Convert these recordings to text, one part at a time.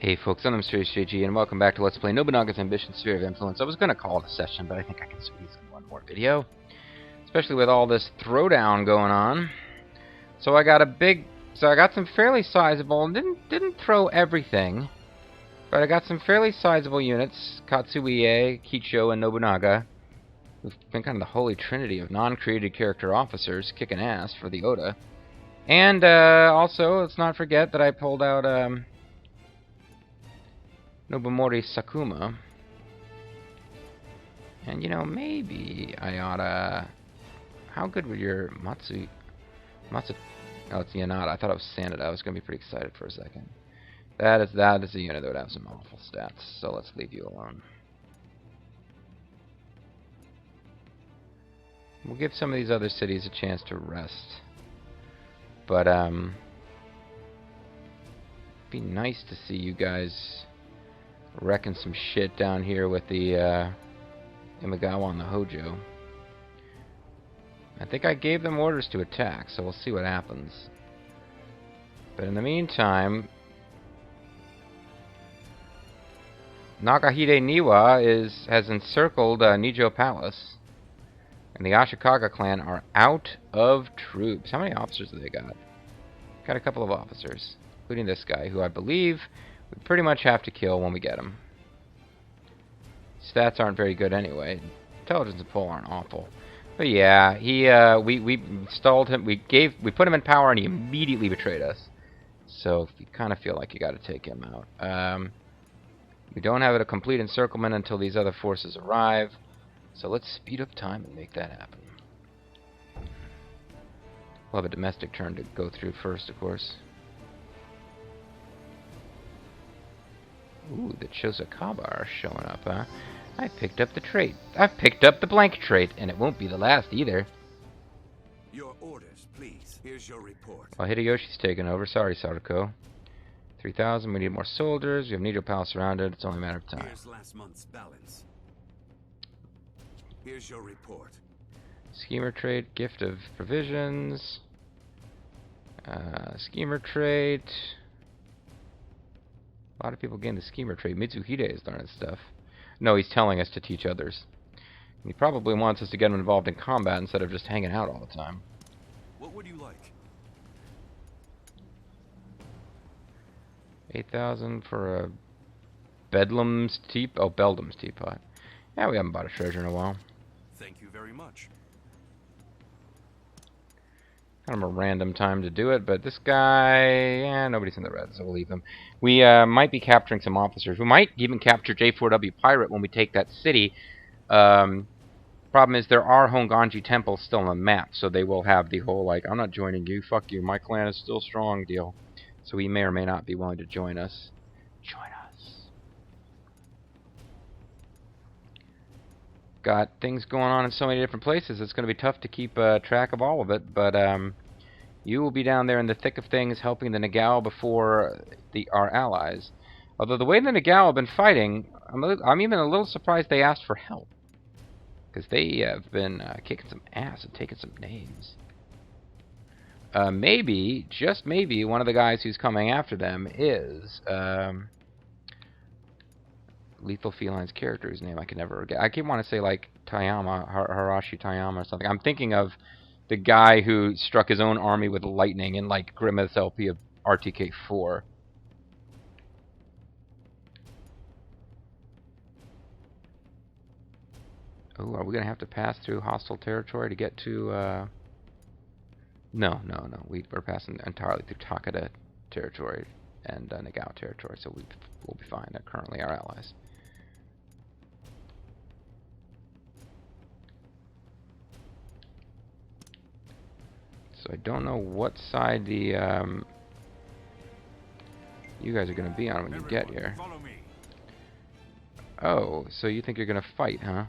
Hey folks, I'm Mysterious JG, and welcome back to Let's Play Nobunaga's Ambition Sphere of Influence. I was going to call it a session, but I think I can squeeze in one more video. Especially with all this throwdown going on. So I got some fairly sizable, didn't throw everything, but I got some fairly sizable units, Katsuie, Kicho, and Nobunaga, who've been kind of the holy trinity of non-created character officers, kicking ass for the Oda. And also, let's not forget that I pulled out Nobumori Sakuma. And, you know, maybe I oughta... How good would your Matsu... Oh, it's Yanada. I thought it was Sanada. I was going to be pretty excited for a second. That is a unit that would have some awful stats, so let's leave you alone. We'll give some of these other cities a chance to rest. But, it'd be nice to see you guys wrecking some shit down here with the Imagawa and the Hojo. I think I gave them orders to attack, so we'll see what happens. But in the meantime, Nakahide Niwa has encircled Nijo Palace, and the Ashikaga clan are out of troops. How many officers do they got? Got a couple of officers, including this guy, who I believe we pretty much have to kill when we get him. Stats aren't very good anyway. Intelligence and pull aren't awful. But yeah, we stalled him. We put him in power, and he immediately betrayed us. So you kind of feel like you got to take him out. We don't have a complete encirclement until these other forces arrive. So let's speed up time and make that happen. We'll have a domestic turn to go through first, of course. Ooh, the Chosakaba are showing up, huh? I picked up the trait. I've picked up the blank trait, and it won't be the last either. Your orders, please. Here's your report. Well, Hideyoshi's taken over. Sorry, Saruko. 3,000. We need more soldiers. We have Nijo Palace surrounded. It's only a matter of time. Here's last month's balance. Here's your report. Schemer trait. Gift of provisions. Schemer trait. A lot of people gain the schemer trait. Mitsuhide is learning stuff. No, he's telling us to teach others. He probably wants us to get him involved in combat instead of just hanging out all the time. What would you like? 8,000 for a Bedlam's teapot. Oh, Beldam's teapot. Yeah, we haven't bought a treasure in a while. Thank you very much. Kind of a random time to do it, but this guy, nobody's in the red, so we'll leave him. We might be capturing some officers. We might even capture J4W Pirate when we take that city. Problem is, there are Honganji temples still on the map, so they will have the whole, like, I'm not joining you, fuck you, my clan is still strong deal. So he may or may not be willing to join us. Join us. Got things going on in so many different places, it's going to be tough to keep track of all of it, but you will be down there in the thick of things helping the Nagao before our allies. Although the way the Nagao have been fighting, I'm even a little surprised they asked for help. Because they have been kicking some ass and taking some names. Maybe, just maybe, one of the guys who's coming after them is Lethal Feline's character, whose name I can never forget. I keep wanting to say like Tayama, Harashi Tayama or something. I'm thinking of the guy who struck his own army with lightning in like Grimace LP of RTK4. Oh, are we gonna have to pass through hostile territory to get to? No. We're passing entirely through Takeda territory and Nagao territory, so we'll be fine. They're currently our allies. So I don't know what side the you guys are going to be on when you get here. Oh, so you think you're going to fight, huh?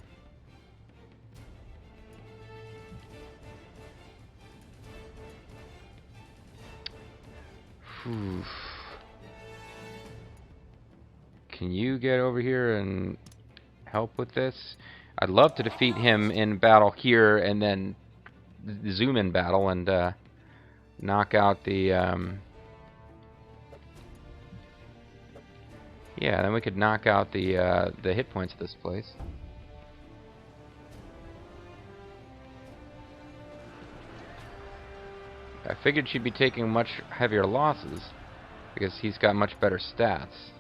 Whew. Can you get over here and help with this? I'd love to defeat him in battle here and then zoom in battle and knock out the Yeah, then we could knock out the hit points of this place. I figured she'd be taking much heavier losses because he's got much better stats.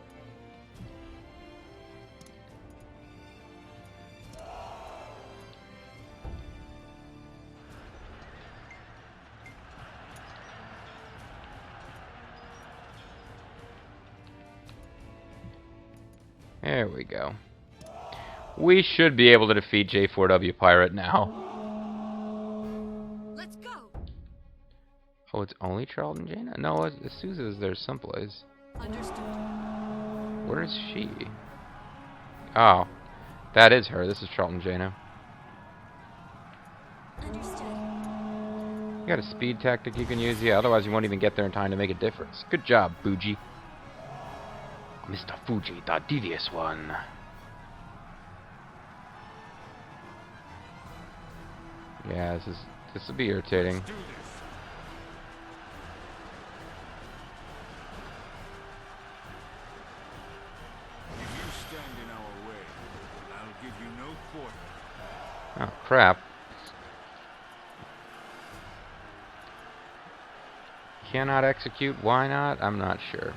There we go. We should be able to defeat J4W Pirate now. Let's go. Oh, it's only Charlton Jaina? No, Sousa's there someplace. Understood. Where is she? Oh, that is her. This is Charlton Jaina. Understood. You got a speed tactic you can use? Yeah, otherwise you won't even get there in time to make a difference. Good job, Fuji. Mr. Fuji, the devious one. Yeah, this will be irritating. Let's do this. If you stand in our way, I'll give you no quarter. Oh, crap. Cannot execute. Why not? I'm not sure.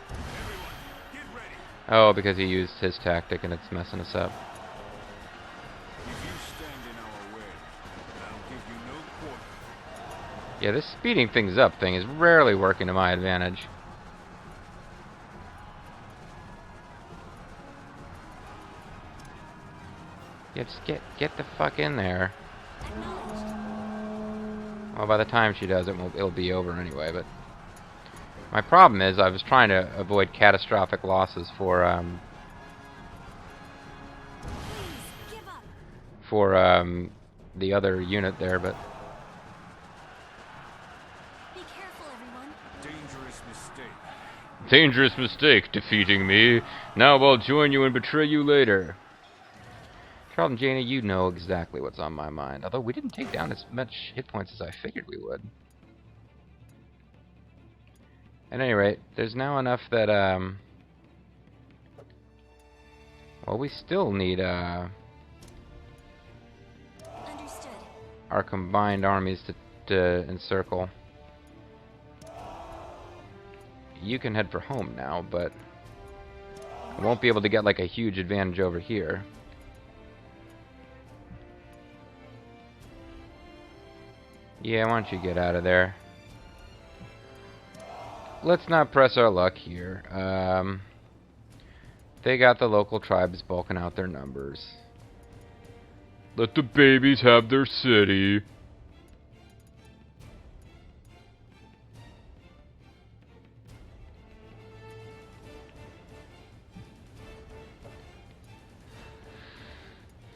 Everyone, get ready. Oh, because he used his tactic and it's messing us up. If you stand in our way, I'll give you no quarter. Yeah, this speeding things up thing is rarely working to my advantage. Yeah, just get the fuck in there. Acknowledged. Well, by the time she does it, it'll be over anyway, but... My problem is, I was trying to avoid catastrophic losses for, Please, give up. the other unit there, but... Be careful, everyone. Dangerous mistake. Dangerous mistake, defeating me. Now I'll join you and betray you later. Charlton Jaina, you know exactly what's on my mind. Although we didn't take down as much hit points as I figured we would. At any rate, there's now enough that, well, we still need, Understood. our combined armies to encircle. You can head for home now, but I won't be able to get, like, a huge advantage over here. Yeah, why don't you get out of there? Let's not press our luck here. They got the local tribes bulking out their numbers. Let the babies have their city.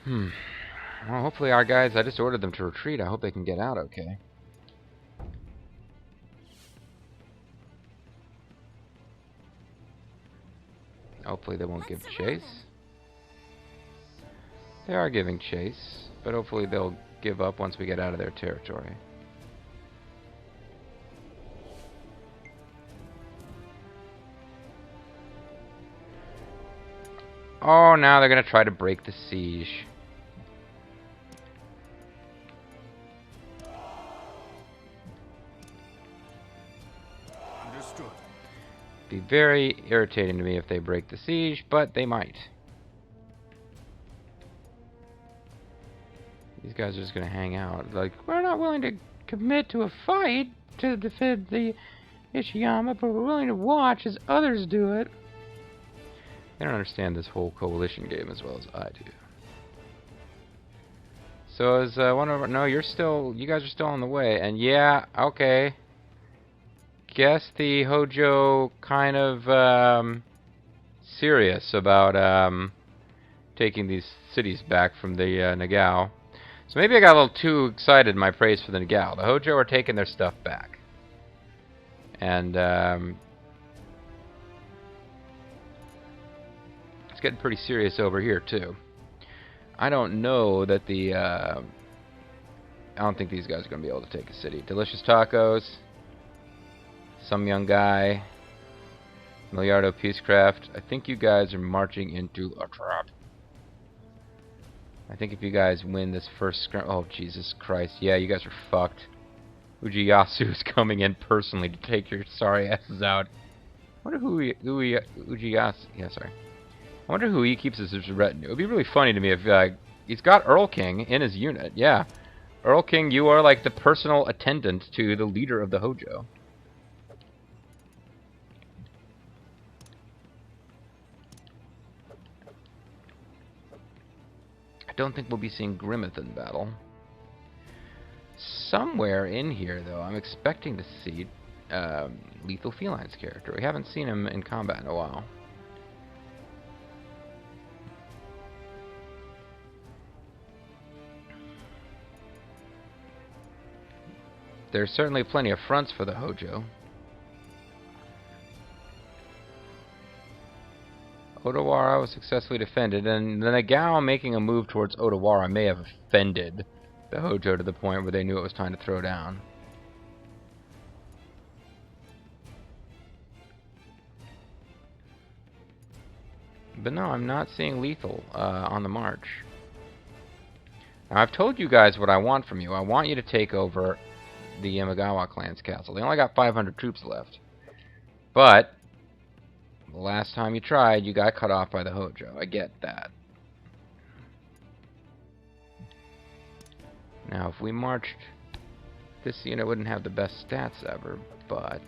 Well, hopefully our guys, I just ordered them to retreat. I hope they can get out okay. Hopefully they won't give chase. They are giving chase, but hopefully they'll give up once we get out of their territory. Oh, now they're going to try to break the siege. Understood. Be very irritating to me if they break the siege, but they might. These guys are just gonna hang out. Like, we're not willing to commit to a fight to defend the Ishiyama, but we're willing to watch as others do it. They don't understand this whole coalition game as well as I do. So is one of our... No, you guys are still on the way. And yeah, okay. Guess the Hojo kind of serious about taking these cities back from the Nagao. So maybe I got a little too excited in my praise for the Nagao. The Hojo are taking their stuff back. And it's getting pretty serious over here too. I don't know that the I don't think these guys are going to be able to take a city. Delicious tacos. Some young guy. Miliardo Peacecraft. I think you guys are marching into a trap. I think if you guys win this first scrim... Oh, Jesus Christ. Yeah, you guys are fucked. Ujiyasu is coming in personally to take your sorry asses out. I wonder who Ujiyasu... Yeah, sorry. I wonder who he keeps as his retinue. It would be really funny to me if... he's got Earl King in his unit. Yeah. Earl King, you are like the personal attendant to the leader of the Hojo. I don't think we'll be seeing Grimmeth in battle. Somewhere in here, though, I'm expecting to see Lethal Feline's character. We haven't seen him in combat in a while. There's certainly plenty of fronts for the Hojo. Odawara was successfully defended, and the Nagao making a move towards Odawara may have offended the Hojo to the point where they knew it was time to throw down. But no, I'm not seeing Lethal on the march. Now, I've told you guys what I want from you. I want you to take over the Yamagawa clan's castle. They only got 500 troops left. But the last time you tried, you got cut off by the Hojo. I get that. Now, if we marched... This unit wouldn't have the best stats ever, but...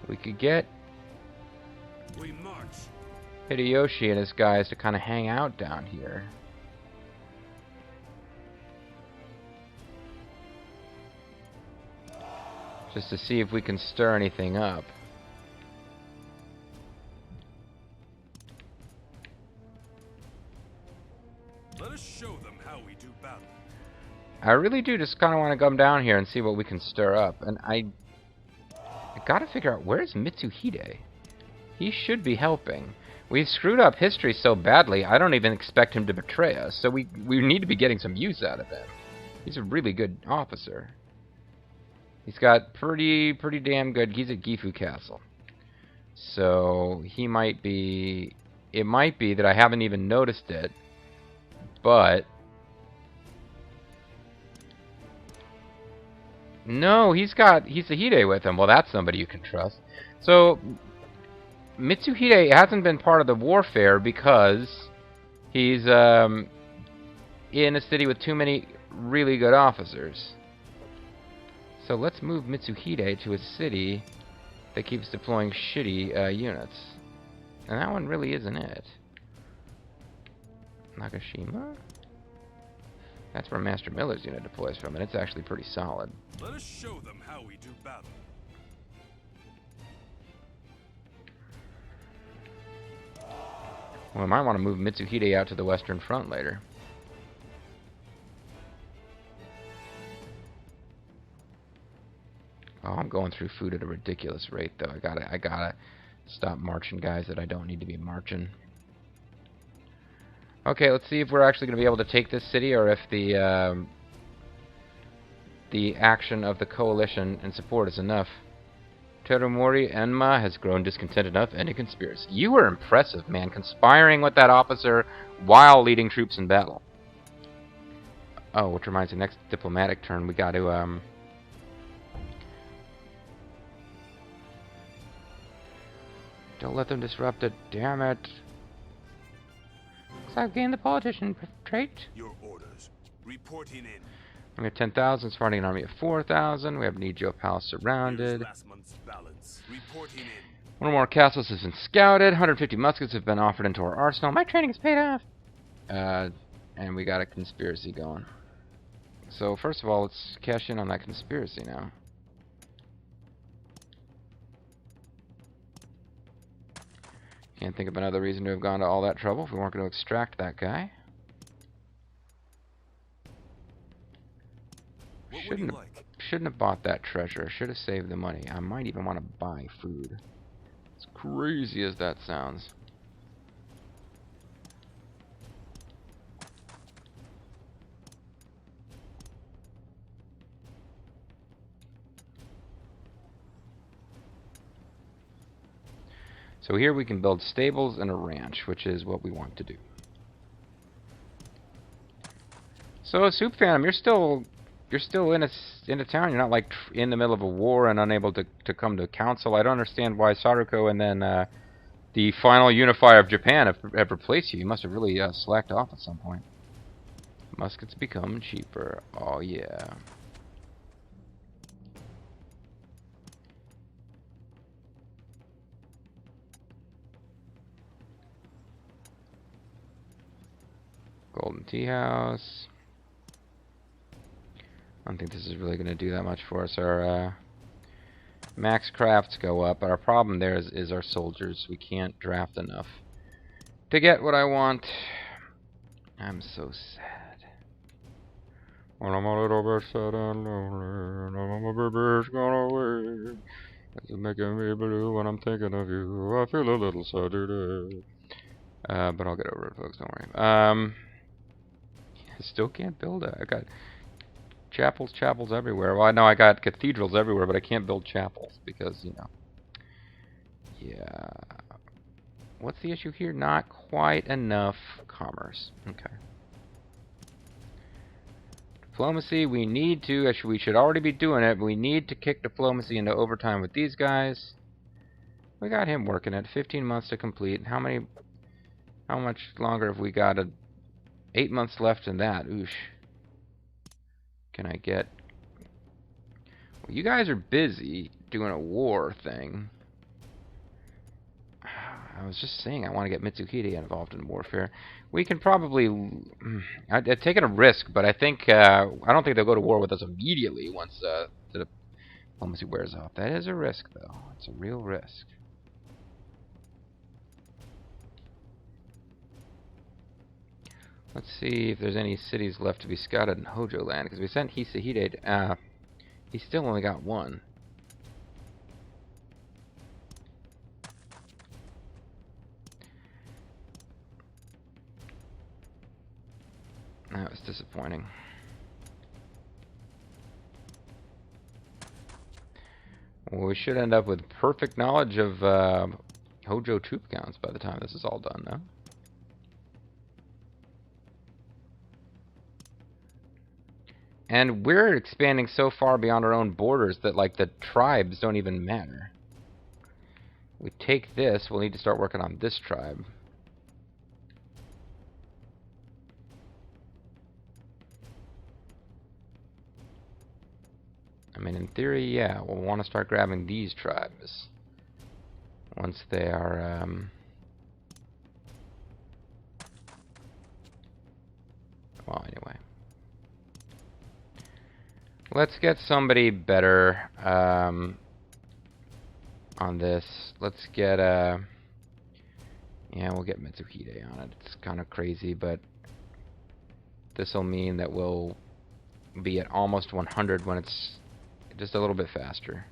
we could get We march. Hideyoshi and his guys to kind of hang out down here. Just to see if we can stir anything up. Let us show them how we do battle. I really do just kind of want to come down here and see what we can stir up. And I gotta figure out, where's Mitsuhide? He should be helping. We've screwed up history so badly, I don't even expect him to betray us. So we need to be getting some use out of him. He's a really good officer. He's got pretty damn good... He's at Gifu Castle. So he might be... It might be that I haven't even noticed it. But... no, he's got Hisahide with him. Well, that's somebody you can trust. So, Mitsuhide hasn't been part of the warfare because he's in a city with too many really good officers. So let's move Mitsuhide to a city that keeps deploying shitty units. And that one really isn't it. Nagashima? That's where Master Miller's unit deploys from, and it's actually pretty solid. Let us show them how we do battle. Well, I might want to move Mitsuhide out to the Western Front later. Oh, I'm going through food at a ridiculous rate, though. I gotta stop marching guys that I don't need to be marching. Okay, let's see if we're actually going to be able to take this city, or if the action of the coalition and support is enough. Terumori Enma has grown discontent enough, ending conspiracy. You were impressive, man, conspiring with that officer while leading troops in battle. Oh, which reminds me, next diplomatic turn, we got to, don't let them disrupt it, damn it. Looks like I've gained the politician trait. Your orders. Reporting in. We have 10,000, Spartan an army of 4,000. We have Nijo Palace surrounded. Here's last month's balance. Reporting in. One or more castles has been scouted. 150 muskets have been offered into our arsenal. My training is paid off. And we got a conspiracy going. So first of all, let's cash in on that conspiracy now. Can't think of another reason to have gone to all that trouble if we weren't going to extract that guy. Shouldn't have bought that treasure. Should have saved the money. I might even want to buy food. As crazy as that sounds. So here we can build stables and a ranch, which is what we want to do. So, Soup Phantom, you're still in a town. You're not like in the middle of a war and unable to come to council. I don't understand why Saruko and then the final unifier of Japan have replaced you. You must have really slacked off at some point. Muskets become cheaper. Oh yeah. Golden Tea House. I don't think this is really going to do that much for us. Our max crafts go up, but our problem there is our soldiers. We can't draft enough to get what I want. I'm so sad. When I'm a little bit sad and lonely, and my baby's gone away. It's making me blue when I'm thinking of you. I feel a little sad today. But I'll get over it, folks. Don't worry. I still can't build it. I got chapels everywhere. Well, I know I got cathedrals everywhere, but I can't build chapels because, you know. Yeah. What's the issue here? Not quite enough commerce. Okay. Diplomacy, we need to, we should already be doing it, but we need to kick diplomacy into overtime with these guys. We got him working at 15 months to complete. How much longer have we got? 8 months left in that. Oosh. Can I get... Well, you guys are busy doing a war thing. I was just saying I want to get Mitsuhide involved in warfare. We can probably... I've taken a risk, but I think... I don't think they'll go to war with us immediately once the diplomacy wears off. That is a risk, though. It's a real risk. Let's see if there's any cities left to be scouted in Hojo land, because we sent Hisahide. He still only got one. That was disappointing. Well, we should end up with perfect knowledge of Hojo troop counts by the time this is all done, no? And we're expanding so far beyond our own borders that, like, the tribes don't even matter. We take this, we'll need to start working on this tribe. I mean, in theory, yeah, we'll want to start grabbing these tribes once they are, well, anyway. Let's get somebody better on this. Let's get yeah, we'll get Mitsuhide on it. It's kind of crazy, but this will mean that we'll be at almost 100 when it's just a little bit faster.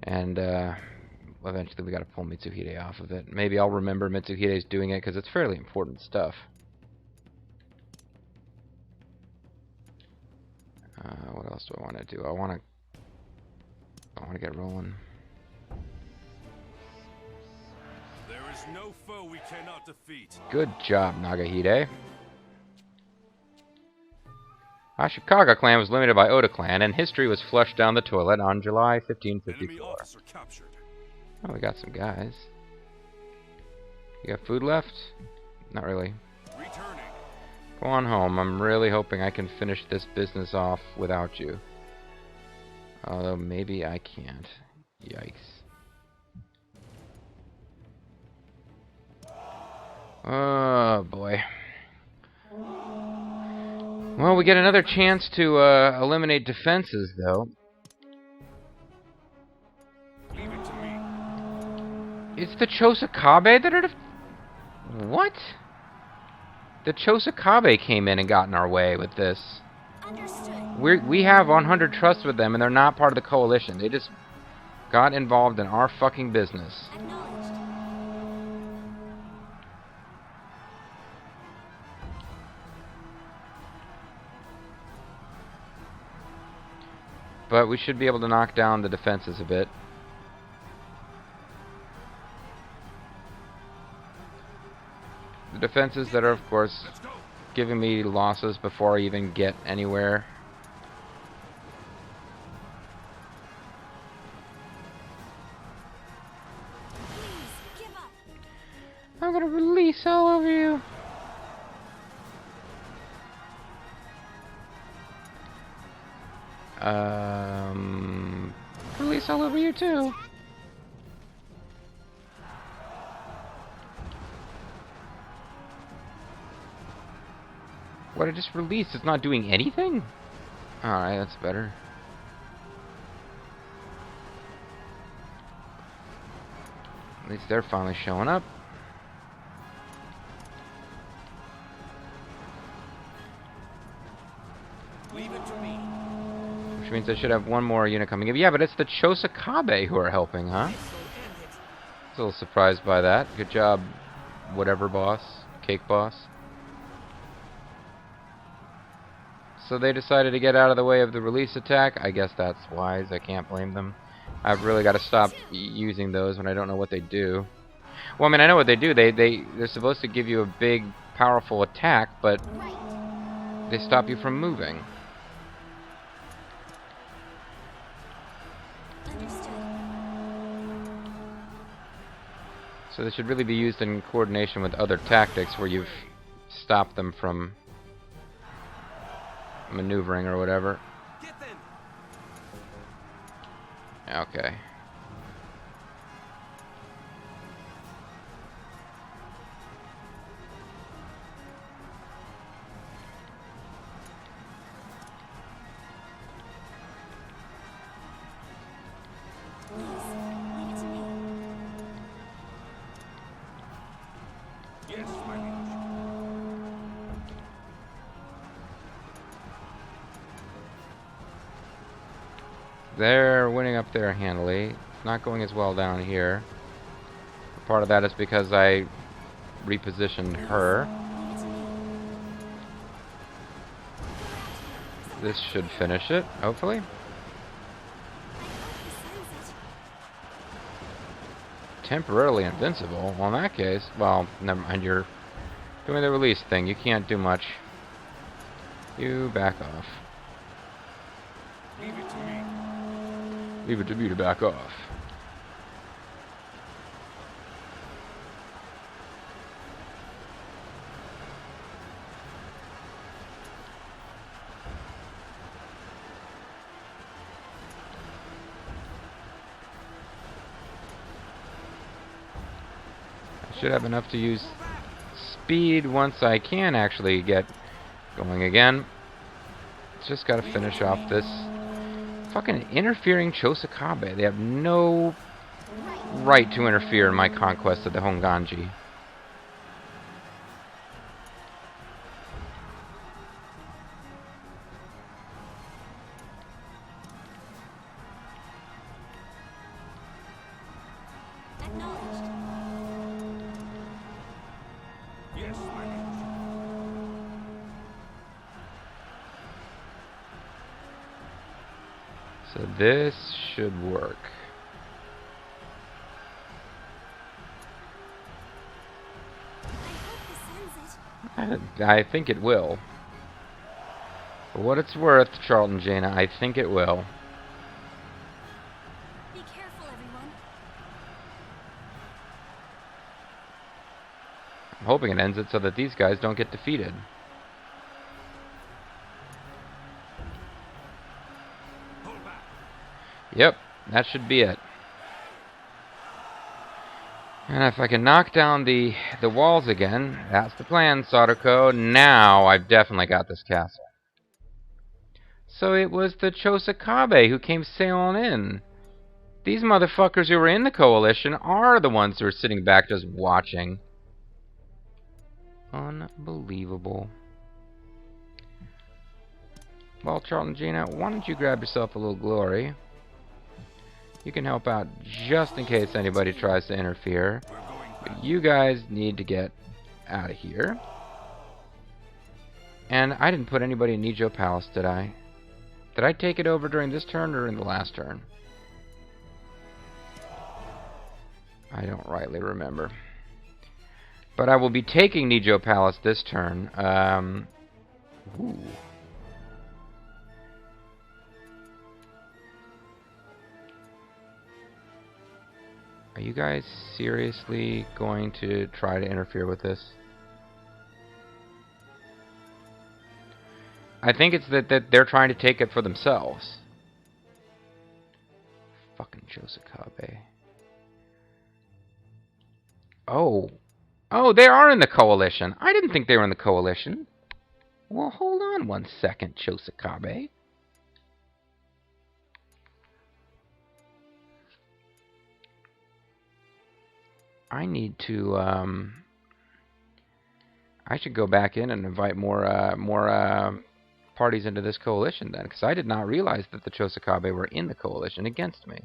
And eventually we got to pull Mitsuhide off of it. Maybe I'll remember Mitsuhide's doing it because it's fairly important stuff. What else do I want to do? I want to get rolling. There is no foe we cannot defeat. Good job, Nagahide. Ashikaga clan was limited by Oda clan, and history was flushed down the toilet on July 1554. Enemy officer captured. Oh, we got some guys. You got food left? Not really. Returning. Go on home. I'm really hoping I can finish this business off without you. Although maybe I can't. Yikes. Oh boy. Well, we get another chance to eliminate defenses, though. Leave it to me. It's the Chosakabe that are... What? The Chosakabe came in and got in our way with this. Understood. We have 100 trust with them, and they're not part of the coalition. They just got involved in our fucking business. Acknowledged. But we should be able to knock down the defenses a bit. defenses that are, of course, giving me losses before I even get anywhere. Please, give up. I'm gonna release all over you. Release all over you too. What I just released is not doing anything? Alright, that's better. At least they're finally showing up. Leave it to me. Which means I should have one more unit coming in. Yeah, but it's the Chosakabe who are helping, huh? This will end it. I was a little surprised by that. Good job, whatever boss. Cake boss. So they decided to get out of the way of the release attack. I guess that's wise. I can't blame them. I've really got to stop using those when I don't know what they do. Well, I mean, I know what they do. They're supposed to give you a big, powerful attack, but Right. they stop you from moving. Understood. So they should really be used in coordination with other tactics where you've stopped them from maneuvering or whatever. Get them. Okay. Please, leave it to me. Yes, my liege. They're winning up there handily. It's not going as well down here. Part of that is because I repositioned her. Leave it to me. This should finish it, hopefully. I hope he sends it. Temporarily invincible. Well, in that case, well, never mind. You're doing the release thing. You can't do much. You back off. Leave it to me. Leave it to me to back off. I should have enough to use speed once I can actually get going again. Just gotta finish off this fucking interfering Chosakabe. They have no right to interfere in my conquest of the Honganji. Acknowledged. Yes, my liege. So this should work. I hope he sends it. I think it will. For what it's worth, Charlton Jaina, I think it will. Be careful, everyone. I'm hoping it ends it so that these guys don't get defeated. Hold back. Yep, that should be it. And if I can knock down the walls again, that's the plan, Sadako. Now I've definitely got this castle. So it was the Chosakabe who came sailing in. These motherfuckers who were in the coalition are the ones who are sitting back just watching. Unbelievable. Well, Charlton Gina, why don't you grab yourself a little glory? You can help out just in case anybody tries to interfere. We're going back. But you guys need to get out of here. And I didn't put anybody in Nijo Palace, did I? Did I take it over during this turn or in the last turn? I don't rightly remember. But I will be taking Nijo Palace this turn. Ooh. Are you guys seriously going to try to interfere with this? I think it's that they're trying to take it for themselves. Fucking Josakabe. Oh. Oh, they are in the coalition. I didn't think they were in the coalition. Well, hold on one second, Josakabe. I need to, I should go back in and invite more parties into this coalition then, because I did not realize that the Josakabe were in the coalition against me.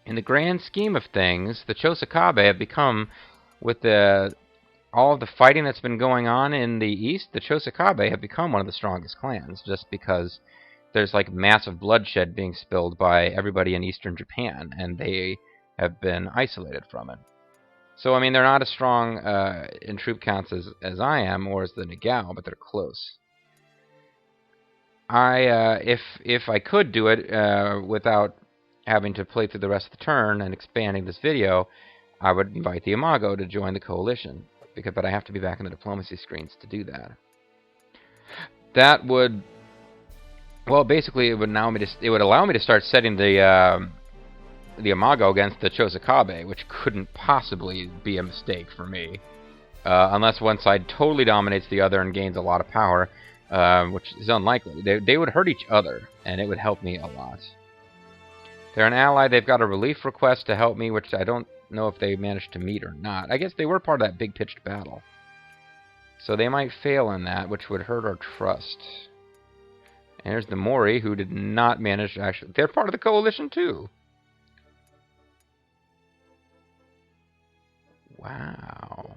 In the grand scheme of things, the Josakabe have become, with all of the fighting that's been going on in the east, the Josakabe have become one of the strongest clans, just because there's like massive bloodshed being spilled by everybody in eastern Japan, and they have been isolated from it. So, I mean, they're not as strong in troop counts as I am, or as the Nagao, but they're close. If I could do it without having to play through the rest of the turn and expanding this video, I would invite the Imago to join the coalition. But I have to be back in the diplomacy screens to do that. That would... Well, basically, it would allow me to start setting the Imago against the Josakabe, which couldn't possibly be a mistake for me, unless one side totally dominates the other and gains a lot of power, which is unlikely. They would hurt each other, and it would help me a lot. They're an ally. They've got a relief request to help me, which I don't know if they managed to meet or not. I guess they were part of that big pitched battle, so they might fail in that, which would hurt our trust. And there's the Mori, who did not manage to actually... They're part of the coalition, too. Wow.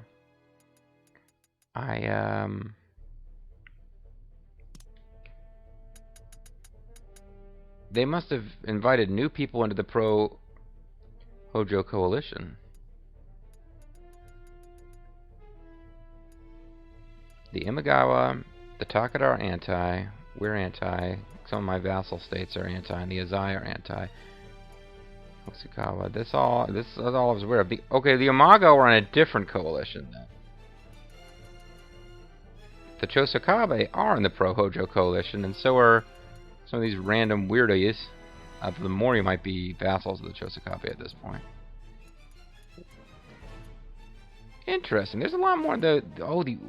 They must have invited new people into the pro-Hojo coalition. The Imagawa, the Takeda are anti... We're anti. Some of my vassal states are anti, and the Azai are anti. Hokukawa. This is all I was aware of. Okay, the Imago are on a different coalition then. The Josakabe are in the pro-Hojo coalition, and so are some of these random weirdos. The Mori might be vassals of the Josakabe at this point. Interesting. There's a lot more. The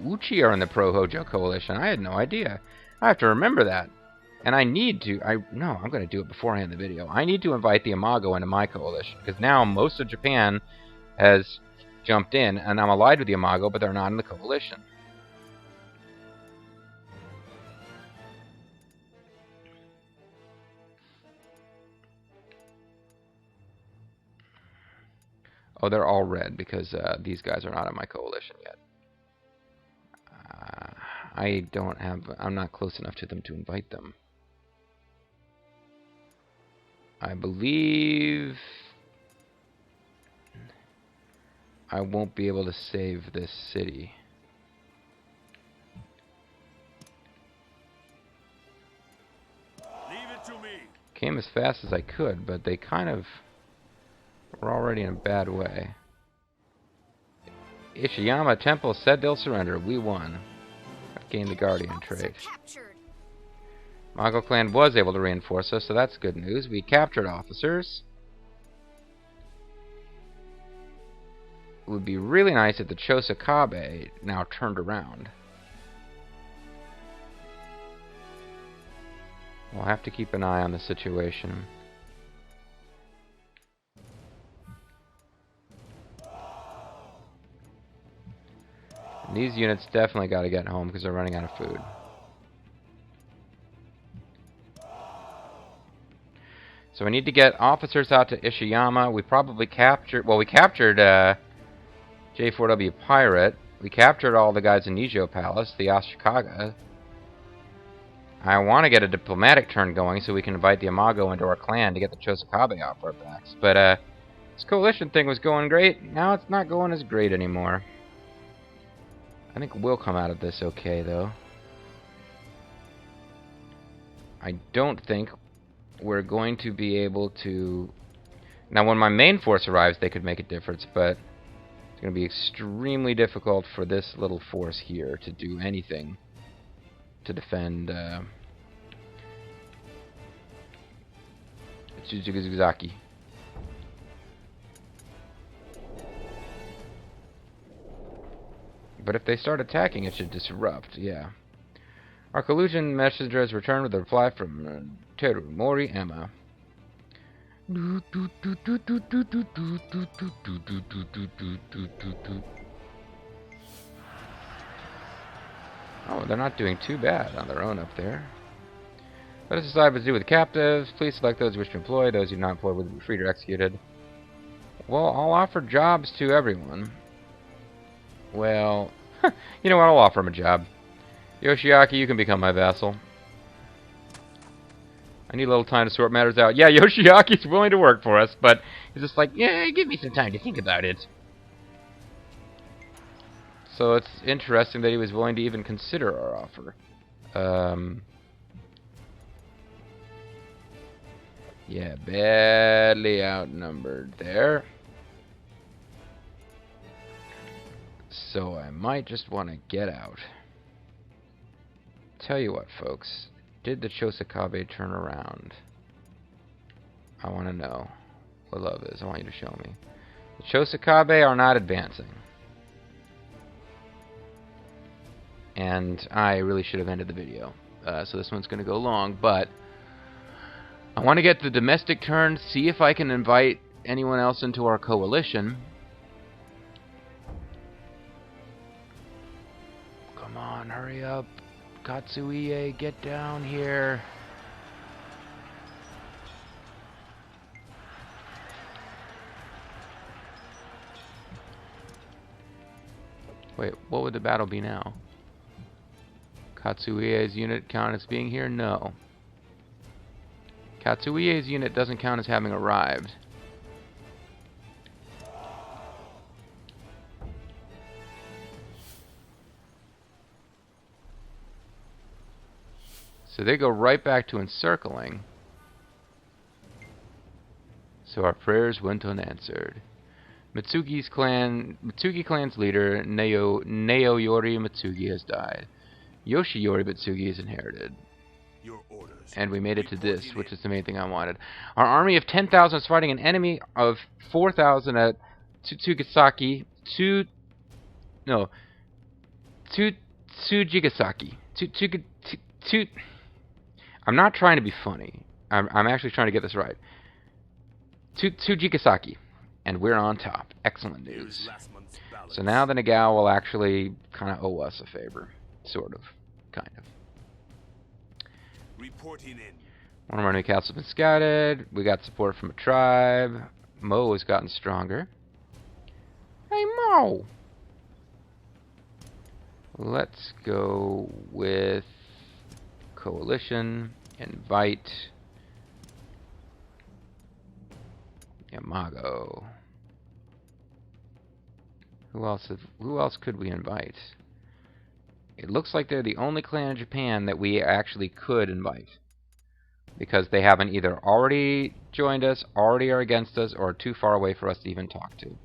Uchi are in the pro-Hojo coalition. I had no idea. I have to remember that. And I need to... No, I'm going to do it beforehand in the video. I need to invite the Imago into my coalition, because now most of Japan has jumped in, and I'm allied with the Imago, but they're not in the coalition. Oh, they're all red, because these guys are not in my coalition yet. I'm not close enough to them to invite them. I believe I won't be able to save this city. Leave it to me. Came as fast as I could, but they kind of were already in a bad way. Ishiyama Temple said they'll surrender. We won. I've gained the Guardian trait. Mongol clan was able to reinforce us, so that's good news. We captured officers. It would be really nice if the Josakabe now turned around. We'll have to keep an eye on the situation. And these units definitely got to get home because they're running out of food. So we need to get officers out to Ishiyama. We probably captured... Well, we captured J4W Pirate. We captured all the guys in Nijo Palace, the Ashikaga. I want to get a diplomatic turn going so we can invite the Imago into our clan to get the Josakabe off our backs. But This coalition thing was going great. Now it's not going as great anymore. I think we'll come out of this okay, though. I don't think we're going to be able to... Now, when my main force arrives, they could make a difference, but it's going to be extremely difficult for this little force here to do anything to defend Tsuzaki. But if they start attacking, it should disrupt, yeah. Our collusion messenger has returned with a reply from Teru Mori Emma. Oh, they're not doing too bad on their own up there. Let us decide what to do with the captives. Please select those you wish to employ. Those you do not employ will be freed or executed. Well, I'll offer jobs to everyone. Well, you know what? I'll offer him a job. Yoshiaki, you can become my vassal. I need a little time to sort matters out. Yeah, Yoshiaki's willing to work for us, but he's just like, yeah, give me some time to think about it. So it's interesting that he was willing to even consider our offer. Yeah, badly outnumbered there. So I might just want to get out. Tell you what, folks. Did the Chosakabe turn around? I want to know what love is. I want you to show me. The Chosakabe are not advancing. And I really should have ended the video. So this one's going to go long, but I want to get the domestic turn, see if I can invite anyone else into our coalition. Come on, hurry up. Katsuie, get down here. Wait, what would the battle be now? Katsuie's unit count as being here? No. Katsuie's unit doesn't count as having arrived. So they go right back to encircling. So our prayers went unanswered. Mitsugi clan's leader, Naoyori Mitsugi, has died. Yoshiyori Mitsugi is inherited. Your orders. And we made it to this, which is the main thing I wanted. Our army of 10,000 is fighting an enemy of 4,000 at Tsujigasaki. I'm not trying to be funny. I'm actually trying to get this right. Tsujigasaki. And we're on top. Excellent news. So now the Nagao will actually kind of owe us a favor. Sort of. Kind of. Reporting in. One of our new castles has been scouted. We got support from a tribe. Mo has gotten stronger. Hey, Mo! Let's go with coalition. Invite Yamago. Who else could we invite? It looks like they're the only clan in Japan that we actually could invite. Because they haven't either already joined us, already are against us, or are too far away for us to even talk to.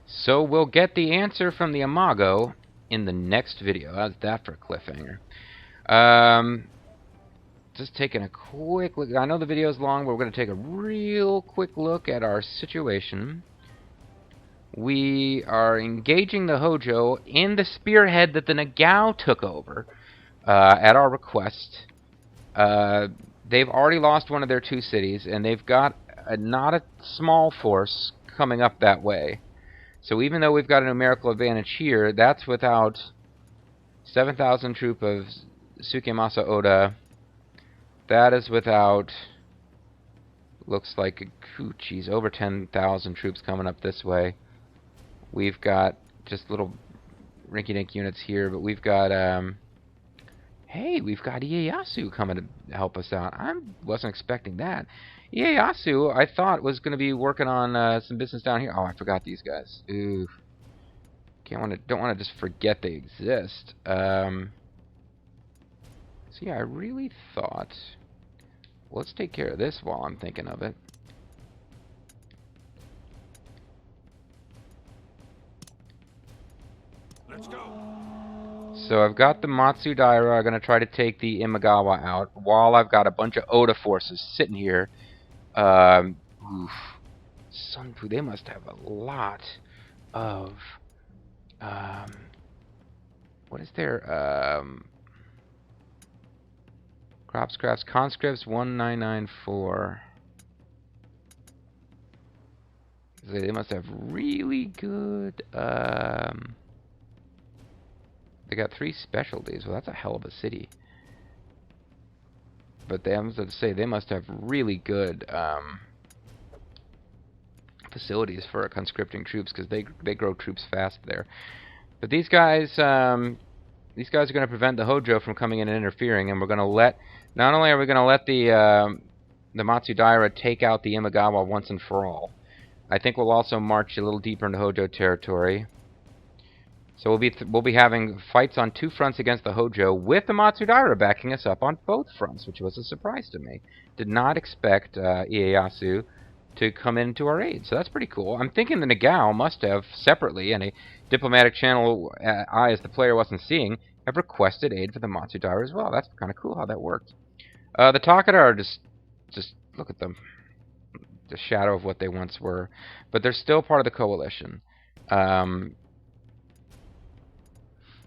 So we'll get the answer from the Imago in the next video. How's that for a cliffhanger? Just taking a quick look. I know the video is long, but we're going to take a real quick look at our situation. We are engaging the Hojo in the spearhead that the Nagao took over at our request. They've already lost one of their two cities, and they've got not a small force coming up that way. So even though we've got a numerical advantage here, that's without 7,000 troop of Sukemasa Oda. That is without, looks like, geez, over 10,000 troops coming up this way. We've got just little rinky-dink units here, but we've got, hey, we've got Ieyasu coming to help us out. I wasn't expecting that. Ieyasu, I thought, was going to be working on some business down here. Oh, I forgot these guys. Ooh. Don't want to just forget they exist. So yeah, I really thought... Well, let's take care of this while I'm thinking of it. Let's go. So I've got the Matsudaira are going to try to take the Imagawa out, while I've got a bunch of Oda forces sitting here. Oof. Sunfu, they must have a lot of... what is their... Crops, crafts, conscripts, 1994. They must have really good... They got 3 specialties. Well, that's a hell of a city. But they, I was going to say, they must have really good facilities for conscripting troops, because they grow troops fast there. But these guys are going to prevent the Hojo from coming in and interfering, and we're going to let... Not only are we going to let the Matsudaira take out the Imagawa once and for all, I think we'll also march a little deeper into Hojo territory. So we'll be having fights on 2 fronts against the Hojo, with the Matsudaira backing us up on both fronts, which was a surprise to me. Did not expect Ieyasu to come into our aid, so that's pretty cool. I'm thinking the Nagao must have, separately, in a diplomatic channel I, as the player, wasn't seeing, have requested aid for the Matsudaira as well. That's kind of cool how that worked. The Takeda are just look at them. The shadow of what they once were. But they're still part of the coalition. I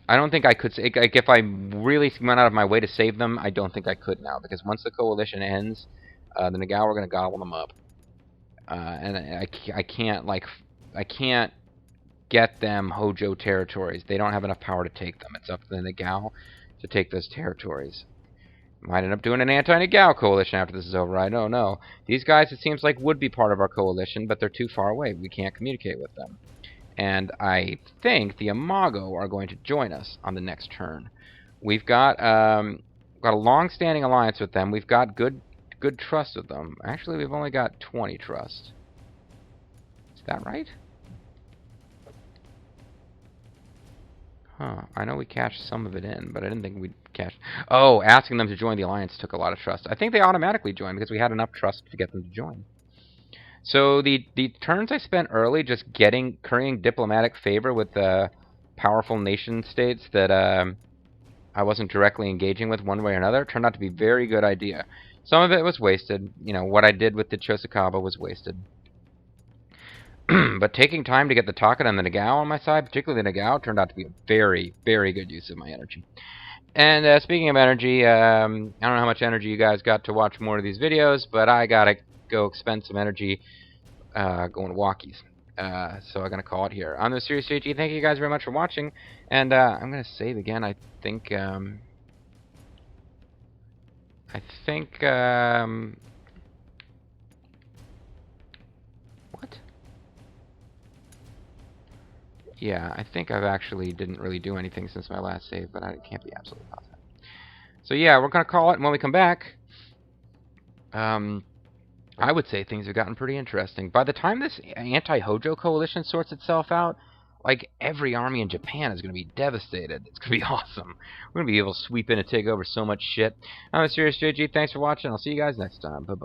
don't think I could... Like, if I really went out of my way to save them, I don't think I could now. Because once the coalition ends, the Nagao are going to gobble them up. And I can't, like... I can't get them Hojo territories. They don't have enough power to take them. It's up to the Nagao to take those territories. Might end up doing an anti-Nagao coalition after this is over. I don't know. These guys, it seems like, would be part of our coalition, but they're too far away. We can't communicate with them. And I think the Imago are going to join us on the next turn. We've got a long-standing alliance with them. We've got good trust with them. Actually, we've only got 20 trust. Is that right? Huh. I know we cashed some of it in, but I didn't think we'd cash... Oh, asking them to join the alliance took a lot of trust. I think they automatically joined because we had enough trust to get them to join. So the turns I spent early just currying diplomatic favor with powerful nation states that I wasn't directly engaging with one way or another turned out to be a very good idea. Some of it was wasted. You know, what I did with the Chosokawa was wasted. But taking time to get the Takeda and the Nagao on my side, particularly the Nagao, turned out to be a very, very good use of my energy. And speaking of energy, I don't know how much energy you guys got to watch more of these videos, but I gotta go expend some energy going walkies. So I'm gonna call it here. I'm the Serious JG. Thank you guys very much for watching, and I'm gonna save again. I think what? Yeah, I think I've actually didn't really do anything since my last save, but I can't be absolutely positive. So yeah, we're gonna call it, and when we come back, I would say things have gotten pretty interesting. By the time this anti-Hojo coalition sorts itself out, like, every army in Japan is going to be devastated. It's going to be awesome. We're going to be able to sweep in and take over so much shit. I'm the Serious JG. Thanks for watching. I'll see you guys next time. Bye-bye.